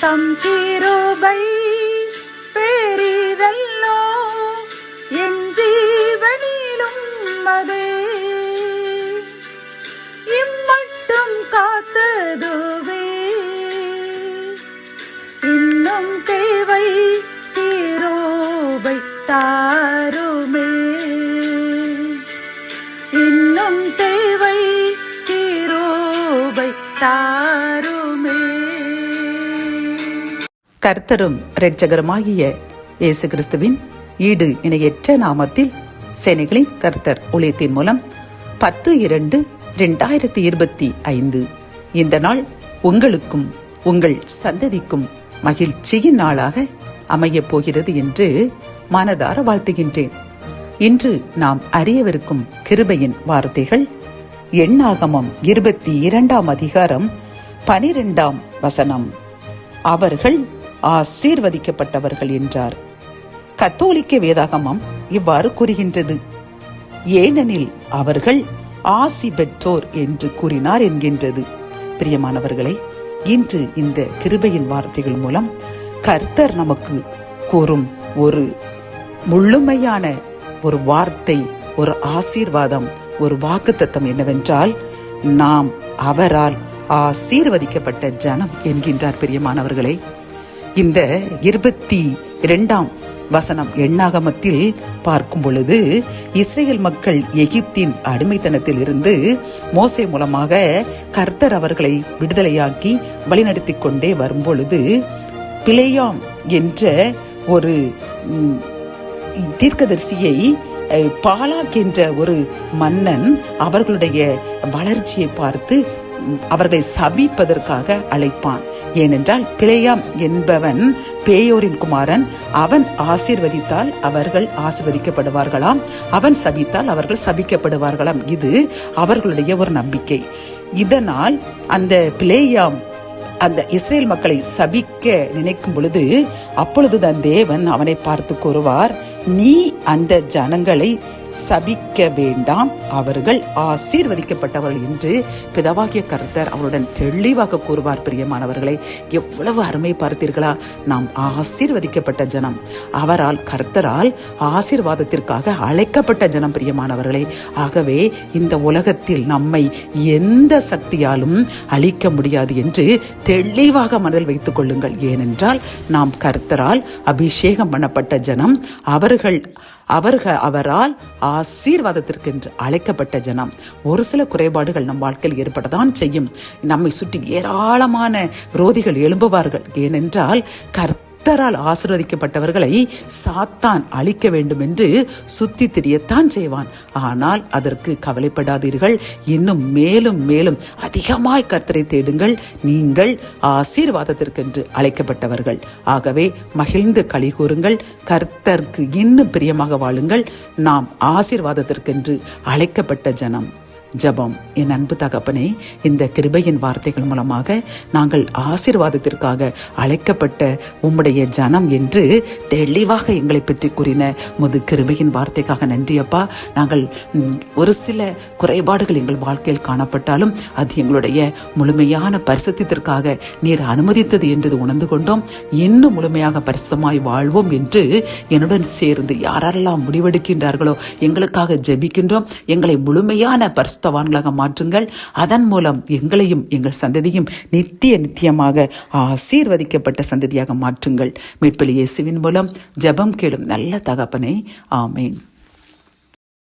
தம் கிருபை பெரிதல்லோ என் ஜீவனிலும் அதே இம்மட்டும் காத்ததுவே இன்னும் தேவை கிருபை தாருமே இன்னும் தேவை கிருபை தாருமே. கர்த்தரும் இரட்சகருமாகிய இயேசு கிறிஸ்துவின் ஈடு இணையற்ற நாமத்தில் சேனைகளின் கர்த்தர் ஊழியத்தின் மூலம் 10/2/2025 இந்த நாள் உங்களுக்கும் உங்கள் சந்ததிக்கும் மகிழ்ச்சியின் நாளாக அமையப் போகிறது என்று மனதார வாழ்த்துகின்றேன். இன்று நாம் அறியவிருக்கும் கிருபையின் வார்த்தைகள் எண்ணாகமம் 22 அதிகாரம் 12 அவர்கள் ஆசீர்வதிக்கப்பட்டவர்கள் என்றார். கத்தோலிக்க வேதாகமம் இவ்வாறு கூறுகின்றது. ஏனெனில் அவர்கள் ஆசி பெற்றோர் என்று கூறினார் என்கின்றது. பிரியமானவர்களே, இன்று இந்த கிருபையின் வார்த்தைகள் மூலம் கர்த்தர் நமக்கு கூறும் ஒரு முழுமையான ஒரு வார்த்தை, ஒரு ஆசீர்வாதம், ஒரு வாக்குத்தத்தம் என்னவென்றால், நாம் அவரால் ஆசீர்வதிக்கப்பட்ட ஜனம் என்கின்றார். பிரியமானவர்களே, இந்த 22 எண்ணாகமத்தில் பார்க்கும் பொழுது இஸ்ரேல் மக்கள் எகிப்தின் அடிமைத்தனத்தில் இருந்து மோசே மூலமாக கர்த்தர் அவர்களை விடுதலையாக்கி வழிநடத்தி கொண்டே வரும்பொழுது பிலேயாம் என்ற ஒரு தீர்க்கதரிசியை பாலாக் என்ற ஒரு மன்னன் அவர்களுடைய வளர்ச்சியை பார்த்து அவர்களை சபிப்பதற்காக அழைப்பான். ஏனென்றால் பிலேயாம் என்பவன் பேயோரின் குமாரன். அவன் ஆசீர்வதித்தால் அவர்கள் ஆசீர்வதிக்கப்படுவார்களாம், அவன் சபித்தால் அவர்கள் சபிக்கப்படுவார்களாம். இது அவர்களுடைய ஒரு நம்பிக்கை. இதனால் அந்த பிலேயாம் அந்த இஸ்ரேல் மக்களை சபிக்க நினைக்கும் பொழுது அப்பொழுதுதான் தேவன் அவனை பார்த்து கூறுவார், நீ அந்த ஜனங்களை சபிக்க வேண்டாம், அவர்கள் ஆசீர்வதிக்கப்பட்டவர்கள் என்று பிதாவாகிய கர்த்தர் அவருடன் தெளிவாக கூறுவார். பிரியமானவர்களை, எவ்வளவு அருமை பார்த்தீர்களா? நாம் ஆசீர்வதிக்கப்பட்ட ஜனம், அவரால் கர்த்தரால் ஆசீர்வாதத்திற்காக அழைக்கப்பட்ட ஜனம். பிரியமானவர்களே, ஆகவே இந்த உலகத்தில் நம்மை எந்த சக்தியாலும் அழிக்க முடியாது என்று தெளிவாக மனதில் வைத்துக் கொள்ளுங்கள். ஏனென்றால் நாம் கர்த்தரால் அபிஷேகம் பண்ணப்பட்ட ஜனம், அவரால் ஆசீர்வாதத்திற்கென்று அழைக்கப்பட்ட ஜனம். ஒரு சில குறைபாடுகள் நம் வாழ்க்கையில் ஏற்படத்தான் செய்யும். நம்மை சுற்றி ஏராளமான விரோதிகள் எழும்புவார்கள். ஏனென்றால் கர்த்தரால் ஆசீர்வதிக்கப்பட்டவர்களை சாத்தான் அழிக்க வேண்டும் என்று சுத்தி திரியத்தான் செய்வான். ஆனால் அதற்கு கவலைப்படாதீர்கள். இன்னும் மேலும் மேலும் அதிகமாய் கர்த்தரை தேடுங்கள். நீங்கள் ஆசீர்வாதத்திற்கென்று அழைக்கப்பட்டவர்கள். ஆகவே மகிழ்ந்து களி கூறுங்கள். கர்த்தருக்கு இன்னும் பிரியமாக வாழுங்கள். நாம் ஆசீர்வாதத்திற்கென்று அழைக்கப்பட்ட ஜனம். ஜபம். என் அன்பு தகப்பனே, இந்த கிருபையின் வார்த்தைகள் மூலமாக நாங்கள் ஆசீர்வாதத்திற்காக அழைக்கப்பட்ட உம்முடைய ஜனம் என்று தெளிவாக எங்களை பற்றி கூறின முது கிருபையின் வார்த்தைக்காக நன்றி அப்பா. நாங்கள் ஒரு சில குறைபாடுகள் எங்கள் வாழ்க்கையில் காணப்பட்டாலும் அது எங்களுடைய முழுமையான பரிசுத்தத்திற்காக நீர் அனுமதித்தது என்று உணர்ந்து கொண்டோம். இன்னும் முழுமையாக பரிசுத்தமாய் வாழ்வோம் என்று என்னுடன் சேர்ந்து யாரெல்லாம் முடிவெடுக்கின்றார்களோ எங்களுக்காக ஜெபிக்கின்றோம். எங்களை முழுமையான பரிசுத்தவான்களாக மாற்றுங்கள். அதன் மூலம் எங்களையும் எங்கள் சந்ததியும் நித்தியமாக ஆசீர்வதிக்கப்பட்ட சந்ததியாக மாற்றுங்கள். மீட்பு இயேசுவின் மூலம் ஜெபம் கேளும் நல்ல தகப்பனே, ஆமேன்.